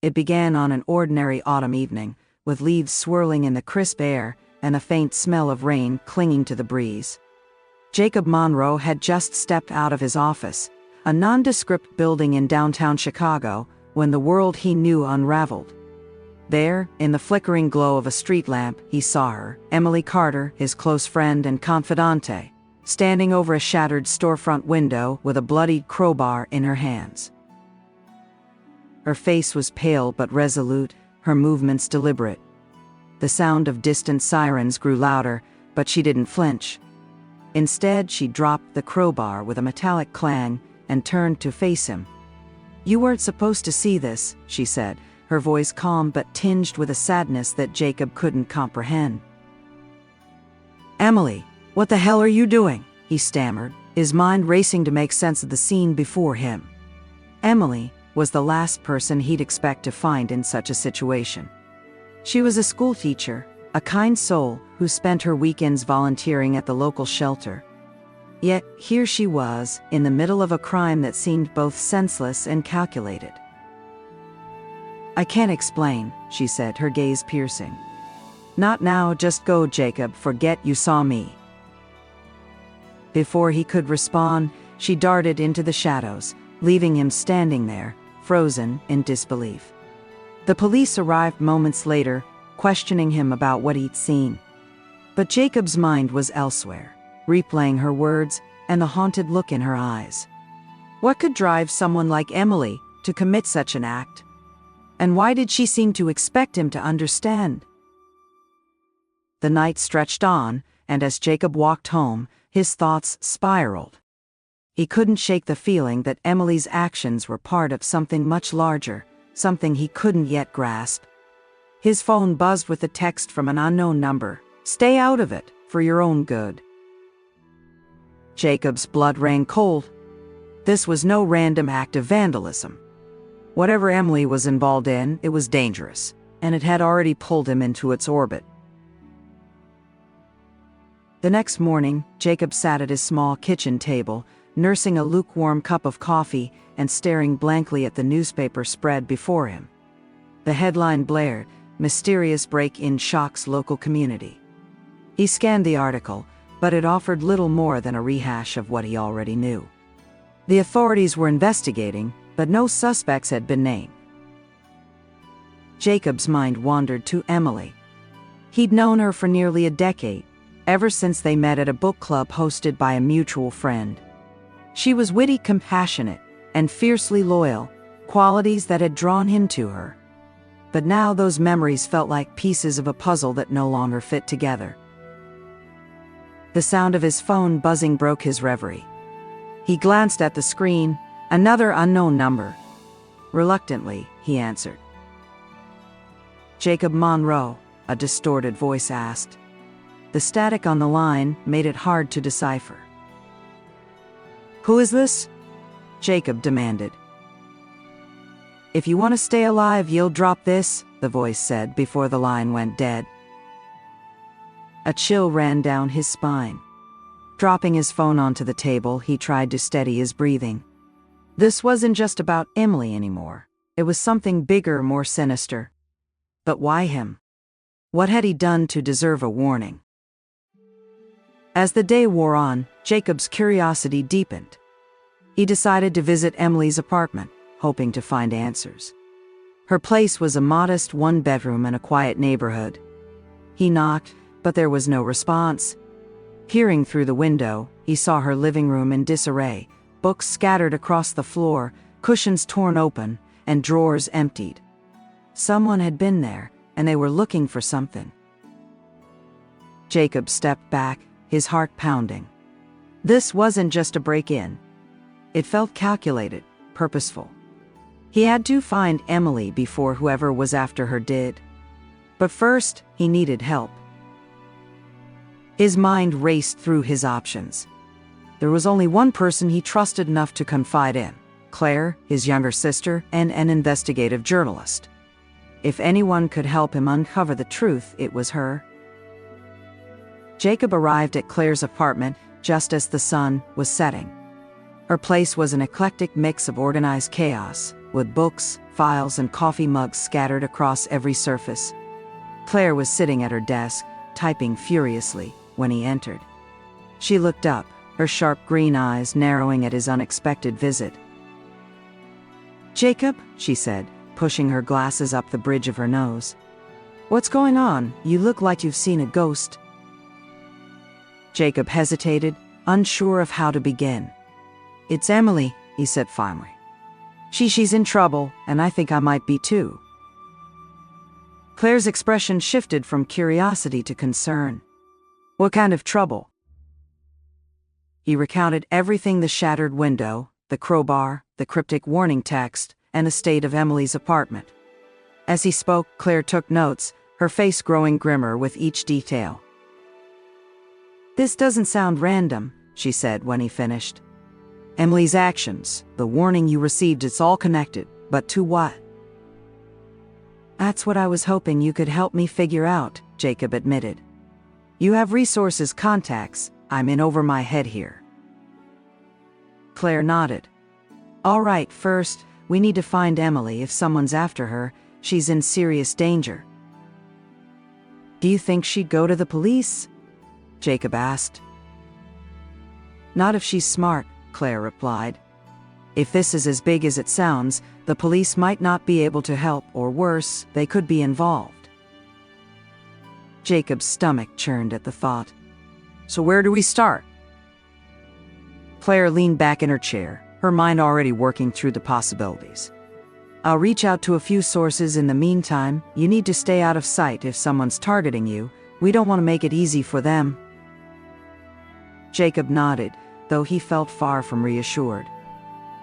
It began on an ordinary autumn evening, with leaves swirling in the crisp air and the faint smell of rain clinging to the breeze. Jacob Monroe had just stepped out of his office, a nondescript building in downtown Chicago, when the world he knew unraveled. There, in the flickering glow of a street lamp, he saw her, Emily Carter, his close friend and confidante, standing over a shattered storefront window with a bloodied crowbar in her hands. Her face was pale but resolute, her movements deliberate. The sound of distant sirens grew louder, but she didn't flinch. Instead, she dropped the crowbar with a metallic clang and turned to face him. "You weren't supposed to see this," she said, her voice calm but tinged with a sadness that Jacob couldn't comprehend. "Emily, what the hell are you doing?" he stammered, his mind racing to make sense of the scene before him. Emily was the last person he'd expect to find in such a situation. She was a schoolteacher, a kind soul who spent her weekends volunteering at the local shelter. Yet here she was, in the middle of a crime that seemed both senseless and calculated. "I can't explain," she said, her gaze piercing. "Not now, just go, Jacob, forget you saw me." Before he could respond, she darted into the shadows, leaving him standing there, frozen in disbelief. The police arrived moments later, questioning him about what he'd seen. But Jacob's mind was elsewhere, replaying her words and the haunted look in her eyes. What could drive someone like Emily to commit such an act? And why did she seem to expect him to understand? The night stretched on, and as Jacob walked home, his thoughts spiraled. He couldn't shake the feeling that Emily's actions were part of something much larger, something he couldn't yet grasp. His phone buzzed with a text from an unknown number. "Stay out of it, for your own good." Jacob's blood ran cold. This was no random act of vandalism. Whatever Emily was involved in, it was dangerous, and it had already pulled him into its orbit. The next morning, Jacob sat at his small kitchen table, nursing a lukewarm cup of coffee and staring blankly at the newspaper spread before him. The headline blared, "Mysterious Break-in Shocks Local Community." He scanned the article, but it offered little more than a rehash of what he already knew. The authorities were investigating, but no suspects had been named. Jacob's mind wandered to Emily. He'd known her for nearly a decade, ever since they met at a book club hosted by a mutual friend. She was witty, compassionate, and fiercely loyal, qualities that had drawn him to her. But now those memories felt like pieces of a puzzle that no longer fit together. The sound of his phone buzzing broke his reverie. He glanced at the screen, another unknown number. Reluctantly, he answered. "Jacob Monroe," a distorted voice asked. The static on the line made it hard to decipher. "Who is this?" Jacob demanded. "If you want to stay alive, you'll drop this," the voice said before the line went dead. A chill ran down his spine. Dropping his phone onto the table, he tried to steady his breathing. This wasn't just about Emily anymore. It was something bigger, more sinister. But why him? What had he done to deserve a warning? As the day wore on, Jacob's curiosity deepened. He decided to visit Emily's apartment, hoping to find answers. Her place was a modest one-bedroom in a quiet neighborhood. He knocked, but there was no response. Peering through the window, he saw her living room in disarray, books scattered across the floor, cushions torn open, and drawers emptied. Someone had been there, and they were looking for something. Jacob stepped back, his heart pounding. This wasn't just a break-in. It felt calculated, purposeful. He had to find Emily before whoever was after her did. But first, he needed help. His mind raced through his options. There was only one person he trusted enough to confide in: Claire, his younger sister, and an investigative journalist. If anyone could help him uncover the truth, it was her. Jacob arrived at Claire's apartment just as the sun was setting. Her place was an eclectic mix of organized chaos, with books, files, and coffee mugs scattered across every surface. Claire was sitting at her desk, typing furiously, when he entered. She looked up, her sharp green eyes narrowing at his unexpected visit. "Jacob," she said, pushing her glasses up the bridge of her nose. "What's going on? You look like you've seen a ghost." Jacob hesitated, unsure of how to begin. "It's Emily," he said finally. She's in trouble, and I think I might be too." Claire's expression shifted from curiosity to concern. "What kind of trouble?" He recounted everything: the shattered window, the crowbar, the cryptic warning text, and the state of Emily's apartment. As he spoke, Claire took notes, her face growing grimmer with each detail. "This doesn't sound random," she said when he finished. "Emily's actions, the warning you received, it's all connected, but to what?" "That's what I was hoping you could help me figure out," Jacob admitted. "You have resources, contacts. I'm in over my head here." Claire nodded. "All right, first, we need to find Emily. If someone's after her, she's in serious danger." "Do you think she'd go to the police?" Jacob asked. "Not if she's smart," Claire replied. "If this is as big as it sounds, the police might not be able to help, or worse, they could be involved." Jacob's stomach churned at the thought. "So where do we start?" Claire leaned back in her chair, her mind already working through the possibilities. "I'll reach out to a few sources. In the meantime, you need to stay out of sight. If someone's targeting you, we don't want to make it easy for them." Jacob nodded, though he felt far from reassured.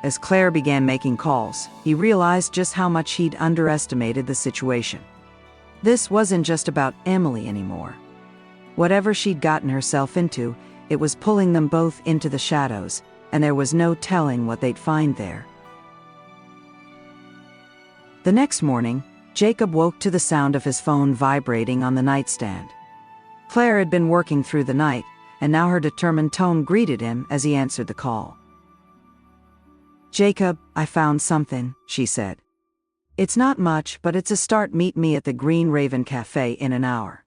As Claire began making calls, he realized just how much he'd underestimated the situation. This wasn't just about Emily anymore. Whatever she'd gotten herself into, it was pulling them both into the shadows, and there was no telling what they'd find there. The next morning, Jacob woke to the sound of his phone vibrating on the nightstand. Claire had been working through the night, and now her determined tone greeted him as he answered the call. "Jacob, I found something," she said. "It's not much, but it's a start. Meet me at the Green Raven Cafe in an hour."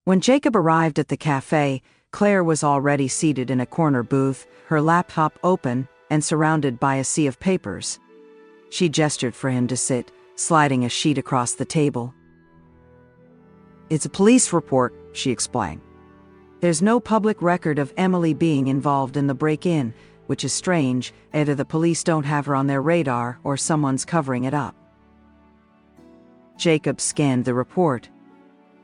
When Jacob arrived at the cafe, Claire was already seated in a corner booth, her laptop open and surrounded by a sea of papers. She gestured for him to sit, sliding a sheet across the table. "It's a police report," she explained. "There's no public record of Emily being involved in the break-in, which is strange. Either the police don't have her on their radar or someone's covering it up." Jacob scanned the report.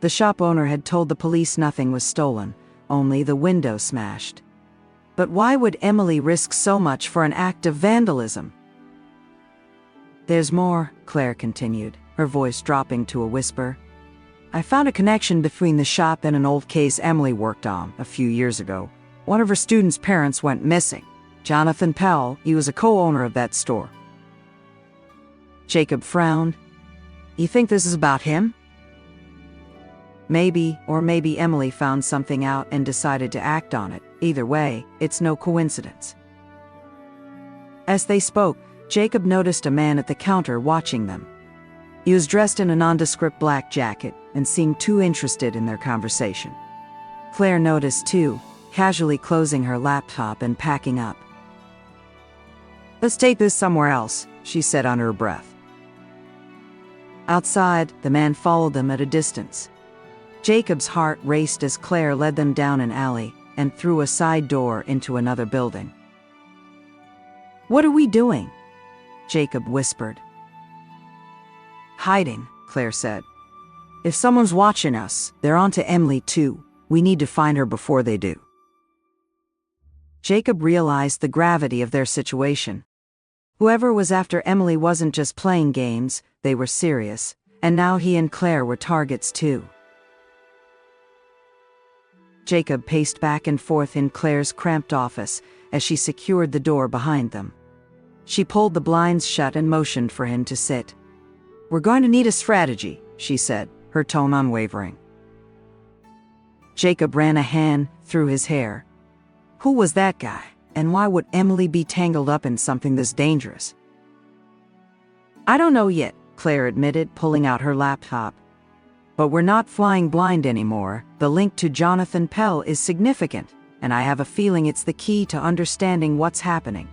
The shop owner had told the police nothing was stolen, only the window smashed. But why would Emily risk so much for an act of vandalism? "There's more," Claire continued, her voice dropping to a whisper. "I found a connection between the shop and an old case Emily worked on a few years ago. One of her students' parents went missing. Jonathan Pell, he was a co-owner of that store." Jacob frowned. "You think this is about him?" "Maybe, or maybe Emily found something out and decided to act on it. Either way, it's no coincidence." As they spoke, Jacob noticed a man at the counter watching them. He was dressed in a nondescript black jacket and seemed too interested in their conversation. Claire noticed too, casually closing her laptop and packing up. "Let's take this somewhere else," she said under her breath. Outside, the man followed them at a distance. Jacob's heart raced as Claire led them down an alley and through a side door into another building. "What are we doing?" Jacob whispered. "Hiding," Claire said. "If someone's watching us, they're onto Emily too. We need to find her before they do." Jacob realized the gravity of their situation. Whoever was after Emily wasn't just playing games, they were serious, and now he and Claire were targets too. Jacob paced back and forth in Claire's cramped office as she secured the door behind them. She pulled the blinds shut and motioned for him to sit. "We're going to need a strategy," she said, her tone unwavering. Jacob ran a hand through his hair. Who was that guy, and why would Emily be tangled up in something this dangerous? I don't know yet, Claire admitted, pulling out her laptop. But we're not flying blind anymore. The link to Jonathan Pell is significant, and I have a feeling it's the key to understanding what's happening.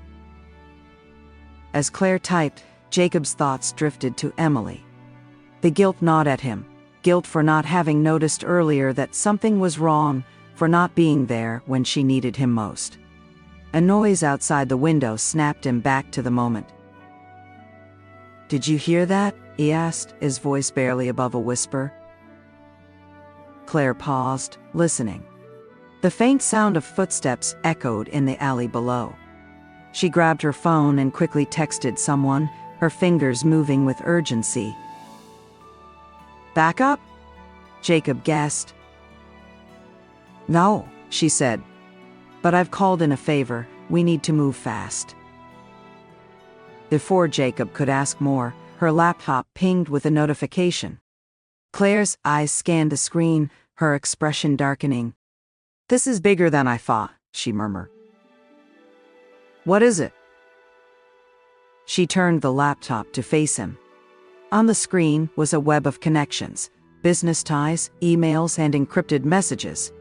As Claire typed, Jacob's thoughts drifted to Emily. The guilt gnawed at him. Guilt for not having noticed earlier that something was wrong, for not being there when she needed him most. A noise outside the window snapped him back to the moment. "Did you hear that?" he asked, his voice barely above a whisper. Claire paused, listening. The faint sound of footsteps echoed in the alley below. She grabbed her phone and quickly texted someone, her fingers moving with urgency. "Back up?" Jacob guessed. "No," she said. "But I've called in a favor. We need to move fast." Before Jacob could ask more, her laptop pinged with a notification. Claire's eyes scanned the screen, her expression darkening. "This is bigger than I thought," she murmured. "What is it?" She turned the laptop to face him. On the screen was a web of connections, business ties, emails, and encrypted messages.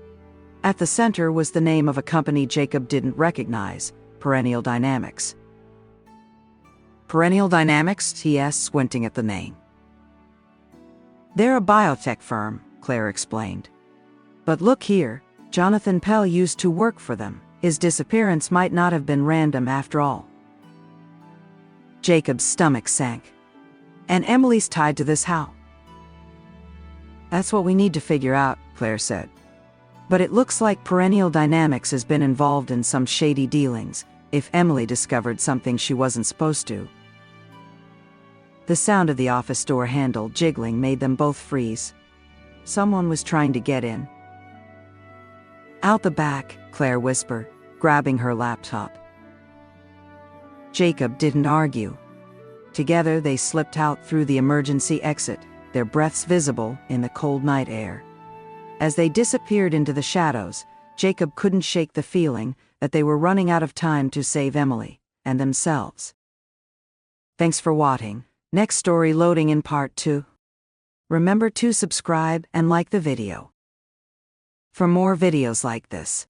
At the center was the name of a company Jacob didn't recognize, Perennial Dynamics. "Perennial Dynamics?" he asked, squinting at the name. "They're a biotech firm," Claire explained. "But look here, Jonathan Pell used to work for them. His disappearance might not have been random after all." Jacob's stomach sank. "And Emily's tied to this how?" "That's what we need to figure out," Claire said. "But it looks like Perennial Dynamics has been involved in some shady dealings, if Emily discovered something she wasn't supposed to." The sound of the office door handle jiggling made them both freeze. Someone was trying to get in. "Out the back," Claire whispered, grabbing her laptop. Jacob didn't argue. Together they slipped out through the emergency exit, their breaths visible in the cold night air. As they disappeared into the shadows, Jacob couldn't shake the feeling that they were running out of time to save Emily and themselves. Thanks for watching. Next story loading in part 2. Remember to subscribe and like the video for more videos like this.